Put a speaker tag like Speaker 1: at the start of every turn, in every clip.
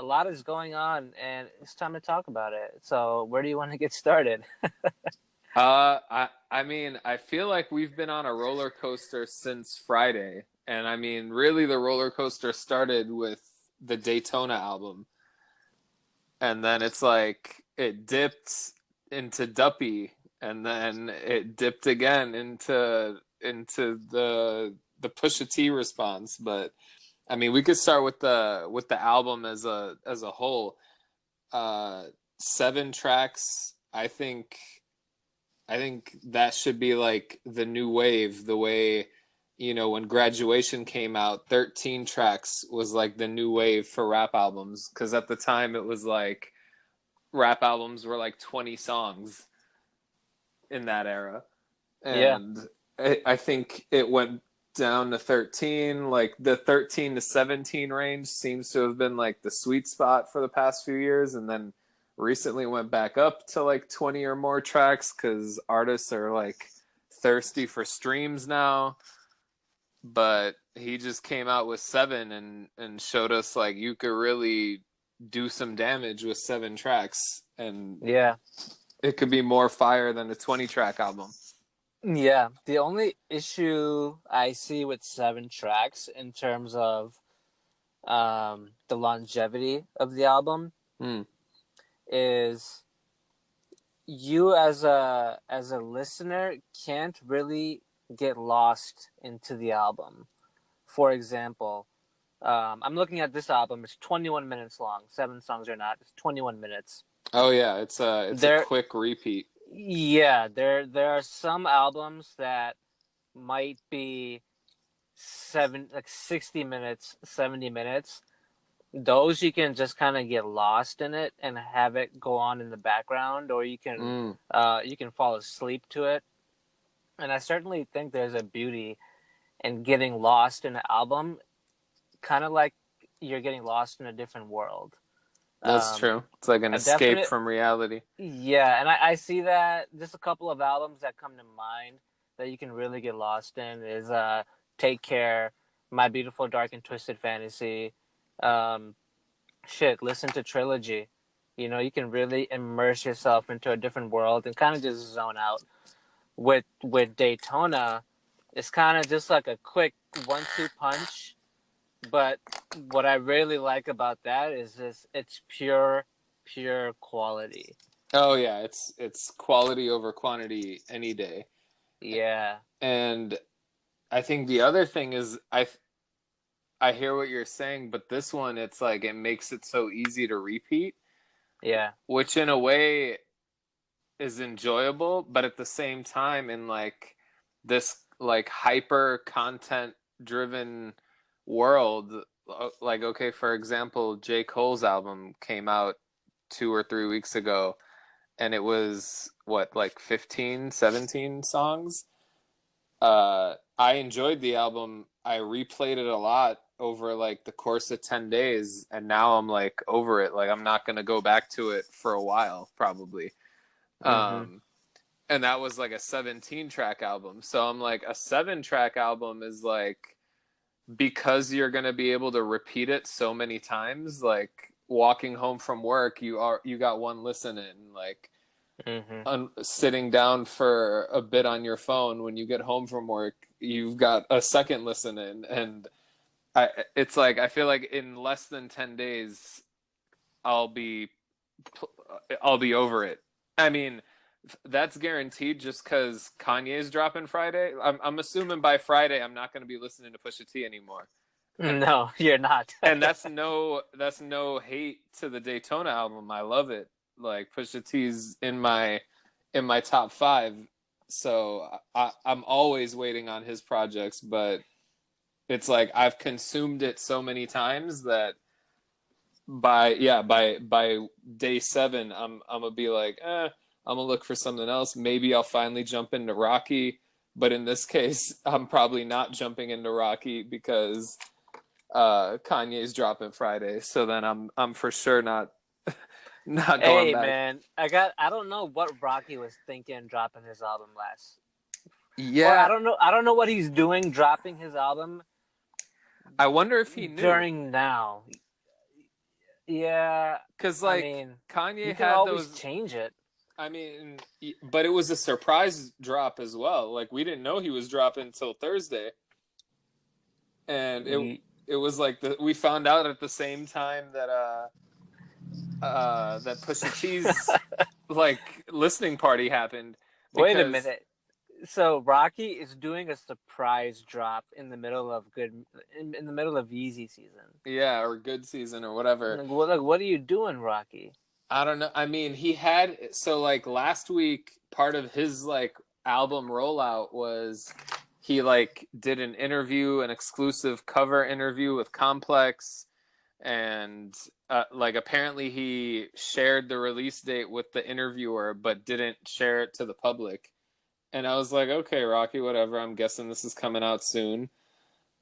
Speaker 1: a lot is going on, and it's time to talk about it. So, where do you want to get started?
Speaker 2: I mean, I feel like we've been on a roller coaster since Friday, and I mean, really, the roller coaster started with the Daytona album, and then it's like it dipped into Duppy, and then it dipped again into the Pusha T response. But I mean, we could start with the album as a whole. Uh, 7 tracks, I think that should be like the new wave, the way, when Graduation came out, 13 tracks was like the new wave for rap albums. Because at the time, it was like rap albums were like 20 songs in that era.
Speaker 1: Yeah,
Speaker 2: And I think it went down to 13. Like the 13 to 17 range seems to have been like the sweet spot for the past few years. And then recently went back up to like 20 or more tracks because artists are like thirsty for streams now. But he just came out with 7 and showed us like you could really do some damage with 7 tracks, and
Speaker 1: yeah,
Speaker 2: it could be more fire than a 20-track album.
Speaker 1: yeah. The only issue I see with 7 tracks in terms of the longevity of the album
Speaker 2: Hmm.
Speaker 1: is you as a listener can't really get lost into the album. For example, I'm looking at this album. It's 21 minutes long. 7 songs or not, it's 21 minutes.
Speaker 2: Oh yeah, it's a
Speaker 1: There,
Speaker 2: quick repeat.
Speaker 1: yeah, there are some albums that might be 60 minutes, 70 minutes. Those you can just kind of get lost in it and have it go on in the background, or
Speaker 2: Mm.
Speaker 1: you can fall asleep to it. And I certainly think there's a beauty in getting lost in an album, kind of like you're getting lost in a different world.
Speaker 2: That's
Speaker 1: Um,
Speaker 2: true. It's like an
Speaker 1: a
Speaker 2: escape
Speaker 1: definite,
Speaker 2: from reality.
Speaker 1: yeah, and I see that. Just a couple of albums that come to mind that you can really get lost in is Take Care, My Beautiful Dark and Twisted Fantasy, um, listen to Trilogy. You can really immerse yourself into a different world and kind of just zone out. With Daytona, it's kind of just like a quick 1-2 punch. But what I really like about that is just it's pure quality.
Speaker 2: Oh yeah, it's quality over quantity any day.
Speaker 1: Yeah,
Speaker 2: And I think the other thing is I hear what you're saying, but this one it's like it makes it so easy to repeat,
Speaker 1: yeah,
Speaker 2: which in a way is enjoyable, but at the same time in like this like hyper content driven world, like okay, for example, J. Cole's album came out 2 or 3 weeks ago, and it was what, like 15, 17 songs. I enjoyed the album. I replayed it a lot over like the course of 10 days, and now I'm like over it. Like I'm not going to go back to it for a while probably.
Speaker 1: hmm
Speaker 2: um and that was like a 17 track album. So I'm like, a 7 track album is like, because you're going to be able to repeat it so many times, like walking home from work, you got one listen in, like
Speaker 1: hmm
Speaker 2: sitting down for a bit on your phone when you get home from work, you've got a second listen in. And it's like I feel like in less than 10 days I'll be I'll be over it. I mean, that's guaranteed just because Kanye's dropping Friday. I'm assuming by Friday I'm not going to be listening to Pusha T anymore. And
Speaker 1: No, you're not.
Speaker 2: and that's no hate to the Daytona album. I love it. Like Pusha T's in my top 5. So I'm always waiting on his projects, but it's like I've consumed it so many times that by day 7 I'm gonna be like, I'm gonna look for something else. Maybe I'll finally jump into Rocky, but in this case I'm probably not jumping into Rocky because Kanye's dropping Friday. So then I'm for sure not going
Speaker 1: Hey
Speaker 2: back.
Speaker 1: man, I don't know what Rocky was thinking dropping his album last, or
Speaker 2: Yeah,
Speaker 1: I don't know what he's doing dropping his album
Speaker 2: I wonder if he knew.
Speaker 1: during now. Yeah,
Speaker 2: Because
Speaker 1: I
Speaker 2: like
Speaker 1: mean, you
Speaker 2: Kanye
Speaker 1: can
Speaker 2: had
Speaker 1: always
Speaker 2: those.
Speaker 1: change it.
Speaker 2: I mean, but it was a surprise drop as well. Like we didn't know he was dropping until Thursday, and
Speaker 1: Ye-
Speaker 2: it was like we found out at the same time that that Pusha T's like listening party happened
Speaker 1: Wait a
Speaker 2: because
Speaker 1: minute. So Rocky is doing a surprise drop in the middle of Yeezy season.
Speaker 2: yeah, or good season or whatever.
Speaker 1: Like, what are you doing, Rocky?
Speaker 2: I don't know. I mean, he had so like last week part of his like album rollout was he like did an interview, an exclusive cover interview with Complex, and like apparently he shared the release date with the interviewer but didn't share it to the public. And I was like, okay, Rocky, whatever. I'm guessing this is coming out soon.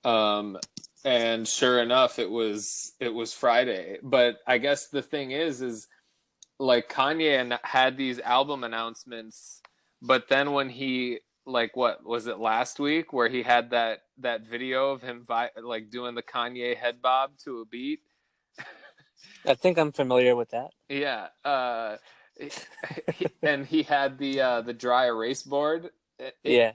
Speaker 2: Um, and sure enough, it was Friday. But I guess the thing is like Kanye had these album announcements, but then when he like what was it last week where he had that video of him like doing the Kanye head bob to a beat.
Speaker 1: I think I'm familiar with that.
Speaker 2: Yeah, and he had the dry erase board.
Speaker 1: Yeah.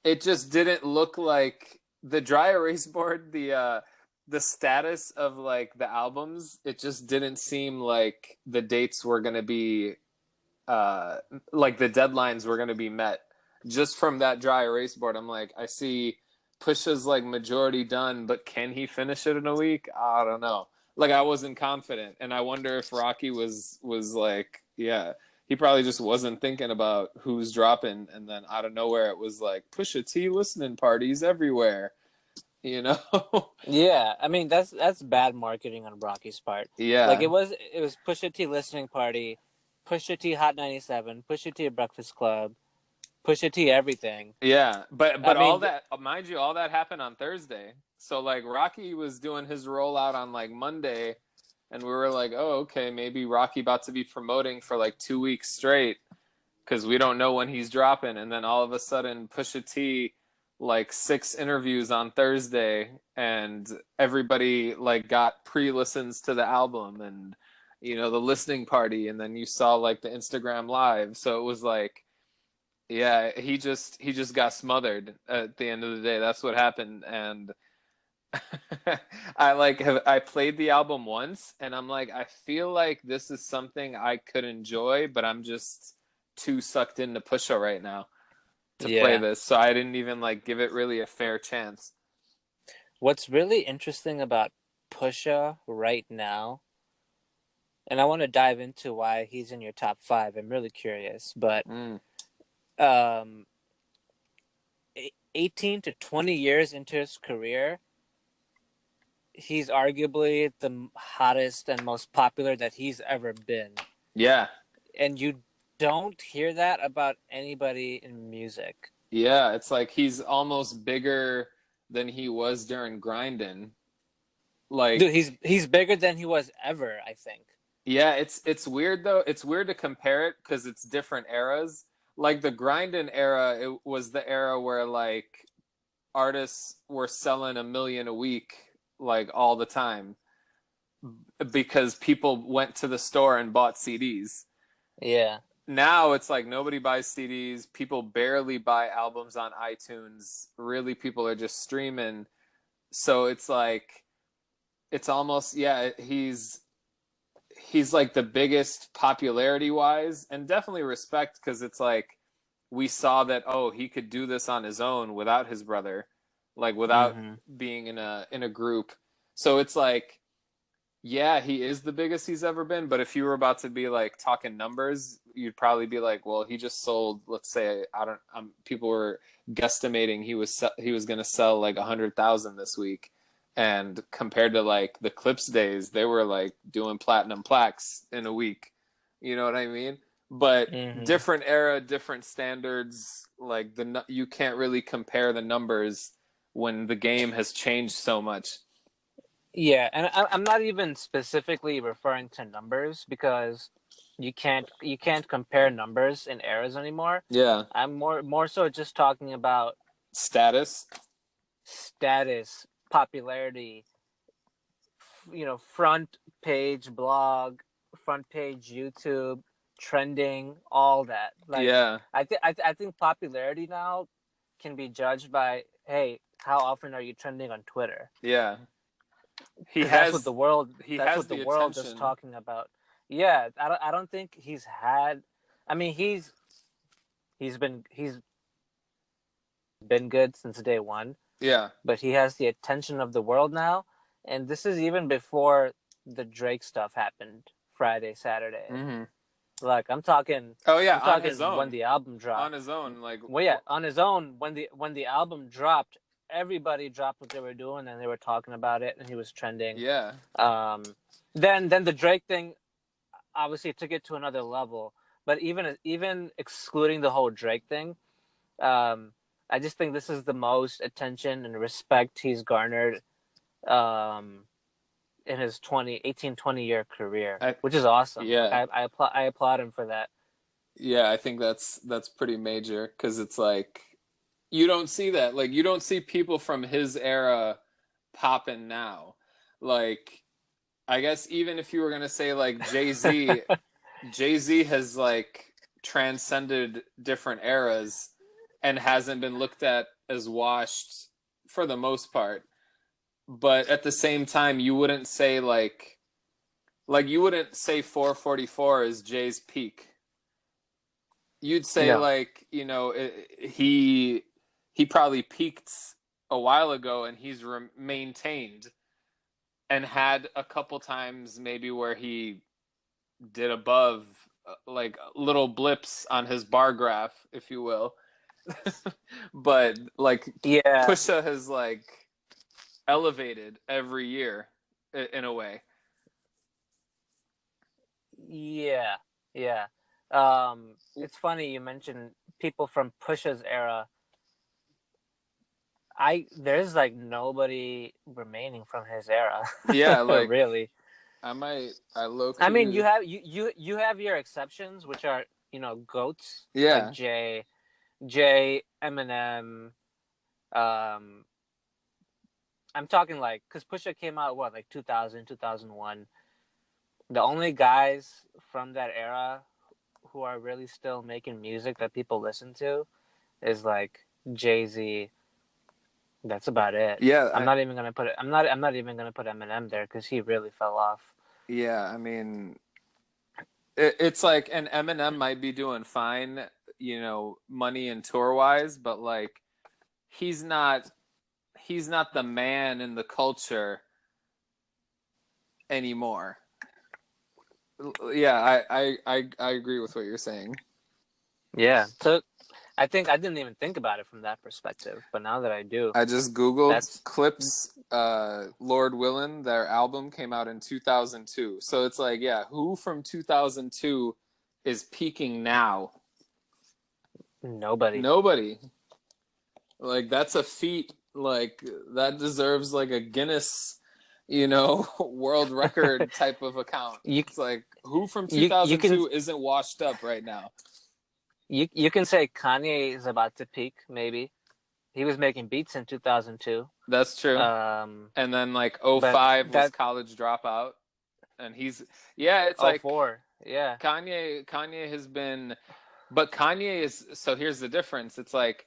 Speaker 2: It just didn't look like the dry erase board. The status of like the albums, it just didn't seem like the dates were gonna be uh like the deadlines were gonna be met. Just from that dry erase board, I'm like, I see Pusha's like majority done, but can he finish it in a week? I don't know. Like I wasn't confident, and I wonder if Rocky was like, yeah, he probably just wasn't thinking about who's dropping, and then out of nowhere it was like Pusha T listening parties everywhere, you know?
Speaker 1: Yeah, I mean that's bad marketing on Rocky's part. Like
Speaker 2: Yeah,
Speaker 1: it was Pusha T listening party, Pusha T Hot 97, Pusha T Breakfast Club, Pusha T everything.
Speaker 2: yeah, but
Speaker 1: I
Speaker 2: all
Speaker 1: mean,
Speaker 2: that, mind you, all that happened on Thursday. So like Rocky was doing his rollout on like Monday, and we were like, oh, okay, maybe Rocky about to be promoting for like 2 weeks straight because we don't know when he's dropping. And then all of a sudden, Pusha T, like 6 interviews on Thursday, and everybody like got pre-listens to the album and the listening party, and then you saw like the Instagram live. So it was like, yeah, he just got smothered at the end of the day. That's what happened, and I played the album once and I'm like, I feel like this is something I could enjoy, but I'm just too sucked into Pusha right now to play
Speaker 1: yeah.
Speaker 2: this. So I didn't even like give it really a fair chance.
Speaker 1: What's really interesting about Pusha right now, and I want to dive into why he's in your top 5. I'm really curious, but
Speaker 2: Mm.
Speaker 1: um 18 to 20 years into his career, he's arguably the hottest and most popular that he's ever been.
Speaker 2: Yeah.
Speaker 1: And you don't hear that about anybody in music.
Speaker 2: Yeah, it's like he's almost bigger than he was during grinding.
Speaker 1: Dude,
Speaker 2: Like,
Speaker 1: he's bigger than he was ever, I think.
Speaker 2: yeah, it's weird though. It's weird to compare it because it's different eras. Like the grinding era, it was the era where like artists were selling 1 million a week like all the time because people went to the store and bought CDs.
Speaker 1: Yeah.
Speaker 2: Now it's like nobody buys CDs. People barely buy albums on iTunes. Really, people are just streaming. So it's like it's almost, yeah, he's like the biggest popularity wise, and definitely respect because it's like we saw that, oh, he could do this on his own without his brother, like without
Speaker 1: Mm-hmm.
Speaker 2: being in a group. So it's like, yeah, he is the biggest he's ever been, but if you were about to be like talking numbers, you'd probably be like, well, he just sold, let's say, I don't people were guesstimating he was going to sell like 100,000 this week. And compared to like the Clips days, they were like doing platinum plaques in a week. You know what I mean? But
Speaker 1: Mm-hmm.
Speaker 2: different era, different standards, like you can't really compare the numbers when the game has changed so much.
Speaker 1: Yeah, and I'm not even specifically referring to numbers because you can't compare numbers in eras anymore.
Speaker 2: Yeah.
Speaker 1: I'm more so just talking about
Speaker 2: Status.
Speaker 1: status, popularity, front page blog, front page YouTube, trending, all that. Like,
Speaker 2: Yeah.
Speaker 1: I think popularity now can be judged by, hey, how often are you trending on Twitter?
Speaker 2: Yeah. He
Speaker 1: Because that's what
Speaker 2: has
Speaker 1: the world
Speaker 2: he
Speaker 1: that's
Speaker 2: has
Speaker 1: what the
Speaker 2: the
Speaker 1: world is
Speaker 2: attention.
Speaker 1: talking about. Yeah, I don't think he's had. I mean, he's been good since day one,
Speaker 2: Yeah.
Speaker 1: but he has the attention of the world now, and this is even before the Drake stuff happened Friday, Saturday.
Speaker 2: Hmm.
Speaker 1: Like I'm talking,
Speaker 2: Oh yeah,
Speaker 1: I'm
Speaker 2: on his
Speaker 1: talking when
Speaker 2: own.
Speaker 1: the album
Speaker 2: On
Speaker 1: dropped.
Speaker 2: his own, like
Speaker 1: Well, yeah, on his own when the album dropped, everybody dropped what they were doing and they were talking about it, and he was trending.
Speaker 2: yeah.
Speaker 1: Um, then the Drake thing obviously took it to another level. But even excluding the whole Drake thing, um, I just think this is the most attention and respect he's garnered um, in his 20 year career,
Speaker 2: I
Speaker 1: which is awesome. Like
Speaker 2: yeah.
Speaker 1: I applaud him for that.
Speaker 2: Yeah, I think that's pretty major because it's like you don't see that. Like you don't see people from his era popping now. Like I guess even if you were gonna say like Jay-Z, Jay-Z has like transcended different eras and hasn't been looked at as washed for the most part. But at the same time, you wouldn't say like you wouldn't say 444 is Jay's peak. You'd say
Speaker 1: No,
Speaker 2: like, he probably peaked a while ago and he's maintained and had a couple times maybe where he did above like little blips on his bar graph, if you will. But like
Speaker 1: yeah,
Speaker 2: Pusha has like elevated every year in a way.
Speaker 1: yeah, yeah. It's funny you mentioned people from Pusha's era. There's like nobody remaining from his era,
Speaker 2: Yeah, like
Speaker 1: really.
Speaker 2: I low
Speaker 1: I mean,
Speaker 2: key.
Speaker 1: you have your exceptions, which are goats like
Speaker 2: Yeah.
Speaker 1: Jay, Eminem. Um, I'm talking like because Pusha came out what like 2000, 2001. The only guys from that era who are really still making music that people listen to is like Jay-Z. That's about it.
Speaker 2: Yeah,
Speaker 1: I'm not even gonna put Eminem there because he really fell off.
Speaker 2: yeah, I mean it's like and Eminem might be doing fine, money and tour wise, but like he's not he's not the man in the culture anymore. Yeah, I agree with what you're saying.
Speaker 1: Yeah. So I think I didn't even think about it from that perspective, but now that I do,
Speaker 2: I just Googled
Speaker 1: that's
Speaker 2: Clips, Lord Willin', their album came out in 2002. So it's like, yeah, who from 2002 is peaking now?
Speaker 1: nobody.
Speaker 2: Nobody. Like, that's a feat. Like, that deserves like a Guinness, world record type of account.
Speaker 1: You
Speaker 2: It's like, who from
Speaker 1: you can
Speaker 2: 2002 isn't washed up right now?
Speaker 1: you can say Kanye is about to peak. Maybe he was making beats in 2002.
Speaker 2: That's true.
Speaker 1: Um,
Speaker 2: And then like
Speaker 1: but
Speaker 2: '05 was
Speaker 1: that
Speaker 2: College Dropout. And yeah, it's
Speaker 1: oh
Speaker 2: like
Speaker 1: four, yeah,
Speaker 2: Kanye has been, but Kanye is, so here's the difference. It's like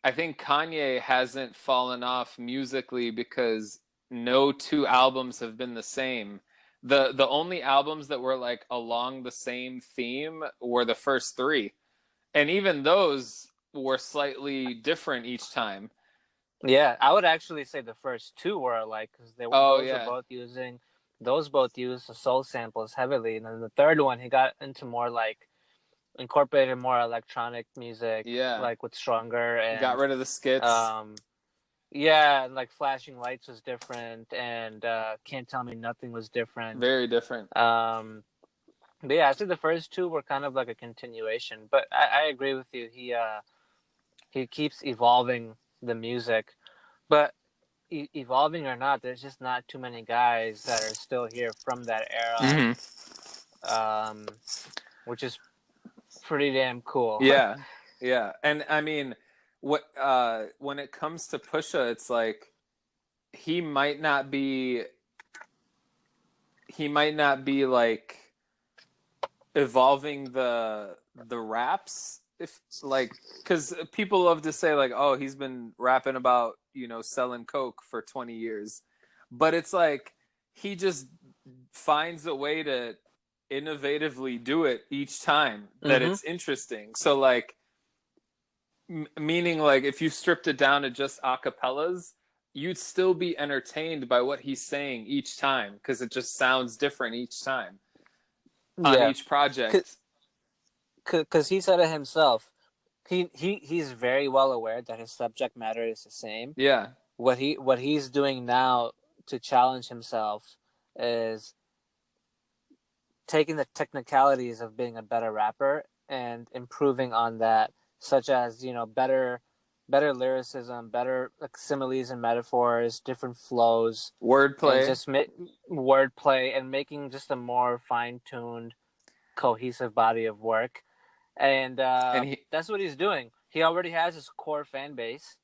Speaker 2: I think Kanye hasn't fallen off musically because no two albums have been the same. The only albums that were like along the same theme were the first three. And even those were slightly different each time.
Speaker 1: yeah. I would actually say the first two were like because
Speaker 2: Oh
Speaker 1: those are
Speaker 2: yeah.
Speaker 1: both using those both use the soul samples heavily, and then the third one he got into more like incorporated more electronic music
Speaker 2: Yeah.
Speaker 1: like with Stronger
Speaker 2: Got
Speaker 1: and
Speaker 2: rid of the skits.
Speaker 1: um yeah, and like Flashing Lights was different and Can't Tell Me Nothing was different.
Speaker 2: Very different.
Speaker 1: But yeah, I think the first two were kind of like a continuation. But I agree with you. He keeps evolving the music, but evolving or not, there's just not too many guys that are still here from that era,
Speaker 2: Hmm.
Speaker 1: um, which is pretty damn cool.
Speaker 2: Yeah, yeah, and I mean, when it comes to Pusha, it's like he might not be he might not be like evolving the raps, if like, because people love to say like, oh, he's been rapping about, selling coke for 20 years, but it's like he just finds a way to innovatively do it each time that
Speaker 1: Mm-hmm.
Speaker 2: it's interesting. So like, meaning like if you stripped it down to just acapellas, you'd still be entertained by what he's saying each time because it just sounds different each time on
Speaker 1: Yeah,
Speaker 2: each project.
Speaker 1: because he said it himself. He's very well aware that his subject matter is the same.
Speaker 2: Yeah.
Speaker 1: What he's doing now to challenge himself is taking the technicalities of being a better rapper and improving on that, such as better lyricism, better like similes and metaphors, different flows, and
Speaker 2: Wordplay.
Speaker 1: just wordplay and making just a more fine-tuned, cohesive body of work. And
Speaker 2: And he,
Speaker 1: that's what he's doing. He already has his core fan base.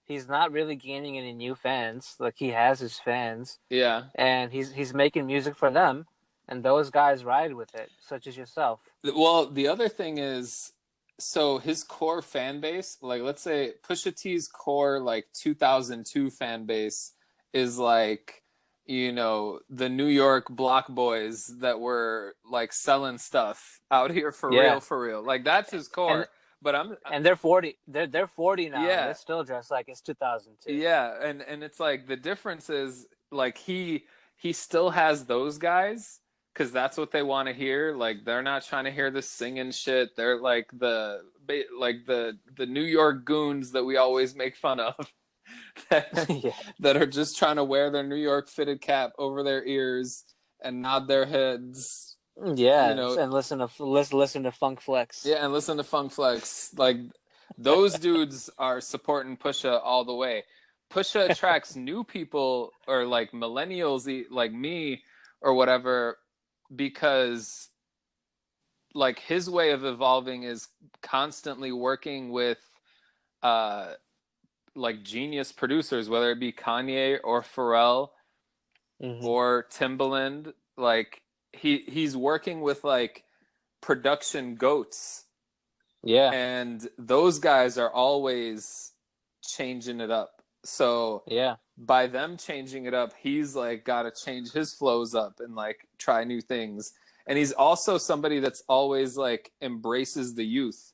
Speaker 1: He's not really gaining any new fans. Like he has his fans,
Speaker 2: yeah.
Speaker 1: and he's making music for them, and those guys ride with it, such as yourself.
Speaker 2: Well, the other thing is, so his core fan base, like let's say Pusha T's core, like 2002 fan base, is like, the New York block boys that were like selling stuff out here for real,
Speaker 1: Yeah,
Speaker 2: for real. Like that's his
Speaker 1: and
Speaker 2: core. But
Speaker 1: and they're 40. They're 40 now, and they
Speaker 2: yeah,
Speaker 1: still dress like it's 2002.
Speaker 2: yeah, and it's like the difference is like he still has those guys because that's what they want to hear. Like they're not trying to hear the singing shit. They're like the New York goons that we always make fun of that,
Speaker 1: Yeah,
Speaker 2: that are just trying to wear their New York fitted cap over their ears and nod their heads, you
Speaker 1: yeah,
Speaker 2: know,
Speaker 1: and listen to Funk Flex.
Speaker 2: yeah, and listen to Funk Flex. Like those dudes are supporting Pusha all the way. Pusha attracts new people or like millennials like me or whatever because like his way of evolving is constantly working with uh like genius producers, whether it be Kanye or Pharrell
Speaker 1: Hmm.
Speaker 2: or Timbaland. Like he's working with like production goats,
Speaker 1: Yeah,
Speaker 2: and those guys are always changing it up. So
Speaker 1: yeah,
Speaker 2: by them changing it up, he's like got to change his flows up and like try new things. And he's also somebody that's always like embraces the youth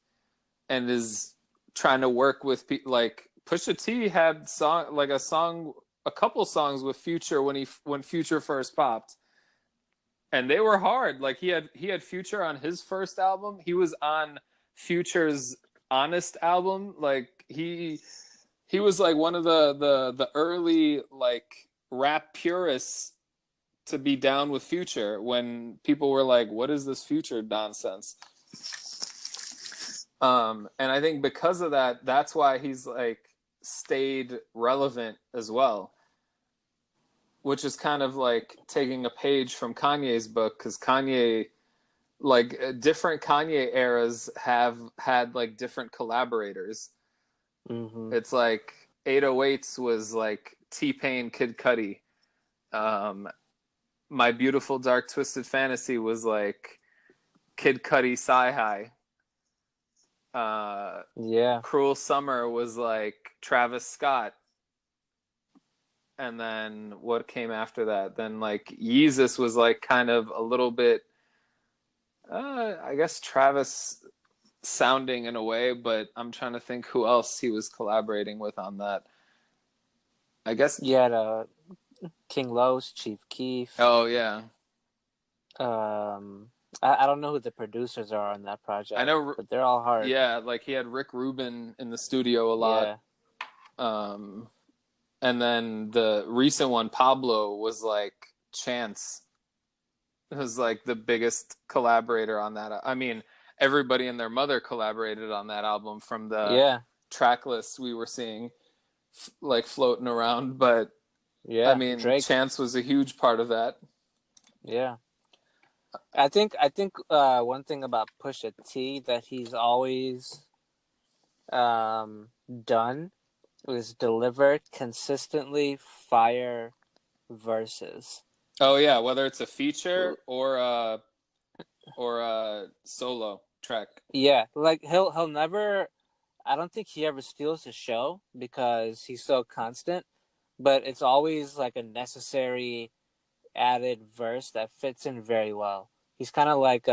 Speaker 2: and is trying to work with people. Like Pusha T had a couple songs with Future when Future first popped, and they were hard. Like he had Future on his first album. He was on Future's Honest album. Like he was like one of the early like rap purists to be down with Future when people were like, "What is this Future nonsense?" And I think because of that, that's why he's like stayed relevant as well, which is kind of like taking a page from Kanye's book because Kanye, like different Kanye eras have had like different collaborators.
Speaker 1: hmm
Speaker 2: It's like 808s was like T-Pain, Kid Cudi. Um, My Beautiful Dark Twisted Fantasy was like Kid Cudi, Sci-Hi. Uh,
Speaker 1: yeah,
Speaker 2: Cruel Summer was like Travis Scott. And then what came after that? Then like Yeezus was like kind of a little bit, I guess Travis sounding in a way, but I'm trying to think who else he was collaborating with on that. I guess.
Speaker 1: you had King Los, Chief Keef.
Speaker 2: Oh yeah,
Speaker 1: I don't know who the producers are on that
Speaker 2: I
Speaker 1: project,
Speaker 2: know.
Speaker 1: but they're all hard.
Speaker 2: Yeah, like he had Rick Rubin in the studio a lot.
Speaker 1: Yeah,
Speaker 2: Um, and then the recent one, Pablo, was like Chance. It was like the biggest collaborator on that. I mean, everybody and their mother collaborated on that album from the
Speaker 1: yeah,
Speaker 2: track lists we were seeing like floating around. But I
Speaker 1: yeah.
Speaker 2: mean,
Speaker 1: Drake.
Speaker 2: Chance was a huge part of that.
Speaker 1: Yeah. I think one thing about Pusha T that he's always done is deliver consistently fire verses.
Speaker 2: Oh yeah, whether it's a feature or a solo track.
Speaker 1: Yeah, like he'll never. I don't think he ever steals his show because he's so constant. But it's always like a necessary added verse that fits in very well. He's kind of like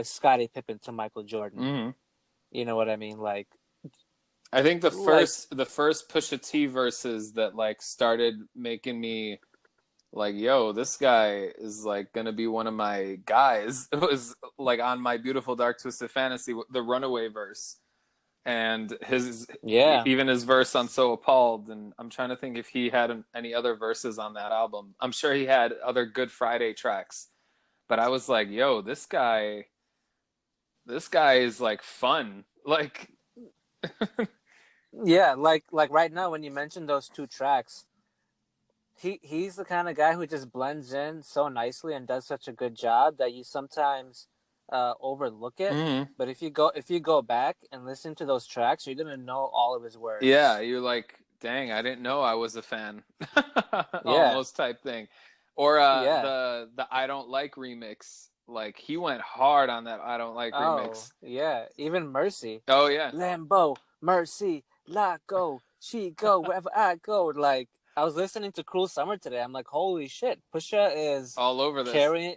Speaker 1: Scottie Pippen to Michael Jordan.
Speaker 2: Hmm.
Speaker 1: You know what I mean?
Speaker 2: I think
Speaker 1: Like
Speaker 2: the first Pusha T verses that like started making me like, yo, this guy is like gonna be one of my guys. It was like on My Beautiful Dark Twisted Fantasy, the Runaway verse, and his
Speaker 1: yeah,
Speaker 2: even his verse on So Appalled. And I'm trying to think if he had any other verses on that album. I'm sure he had other Good Friday tracks, but I was like, yo, this guy is like fun. Like,
Speaker 1: yeah, like right now when you mentioned those two tracks, he's the kind of guy who just blends in so nicely and does such a good job that you sometimes overlook it.
Speaker 2: mhm.
Speaker 1: But if you go back and listen to those tracks, you're gonna know all of his
Speaker 2: Yeah,
Speaker 1: words.
Speaker 2: you're like, dang, I didn't know I was a fan.
Speaker 1: Yeah,
Speaker 2: Almost type thing. Or
Speaker 1: yeah.
Speaker 2: the I Don't Like remix. Like he went hard on that I Don't Like
Speaker 1: Oh,
Speaker 2: remix.
Speaker 1: yeah. Even Mercy,
Speaker 2: Oh yeah.
Speaker 1: Lambo, Mercy, Lot go, she go wherever I go. Like I was listening to Cruel Summer today. I'm like, holy shit, Pusha is
Speaker 2: All over this.
Speaker 1: carrying.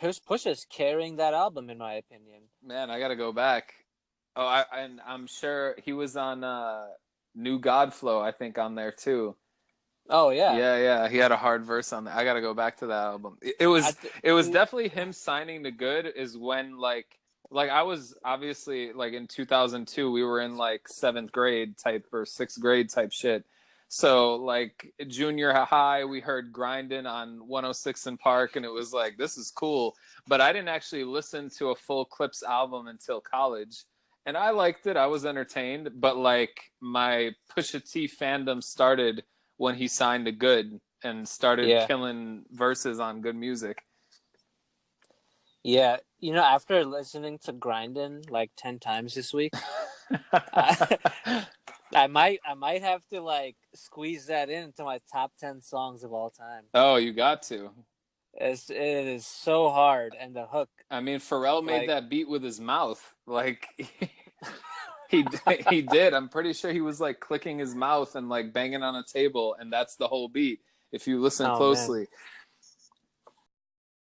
Speaker 1: Pusha's carrying that album, in my opinion.
Speaker 2: Man, I gotta go back. Oh, and I'm sure he was on New Godflow, I think, on there too.
Speaker 1: Oh yeah,
Speaker 2: Yeah, yeah, he had a hard verse on that. I gotta go back to that album.
Speaker 1: I
Speaker 2: It was
Speaker 1: th-
Speaker 2: definitely him signing to Good is when like I was obviously like in 2002 we were in like seventh grade type or sixth grade type shit. So like junior high we heard Grindin' on 106 in Park and it was like this is cool. But I didn't actually listen to a full Clips album until college. And I liked it. I was entertained, but like my Pusha T fandom started when he signed to Good and started
Speaker 1: yeah,
Speaker 2: killing verses on Good music.
Speaker 1: yeah. You know, after listening to Grindin' like 10 times this week, I, I might have to like squeeze that into my top 10 songs of all time.
Speaker 2: Oh, you got to.
Speaker 1: It is so hard, and the hook,
Speaker 2: I mean, Pharrell made
Speaker 1: like,
Speaker 2: that beat with his mouth. Like he he did. I'm pretty sure he was like clicking his mouth and like banging on a table, and that's the whole beat. If you listen
Speaker 1: oh man,
Speaker 2: closely.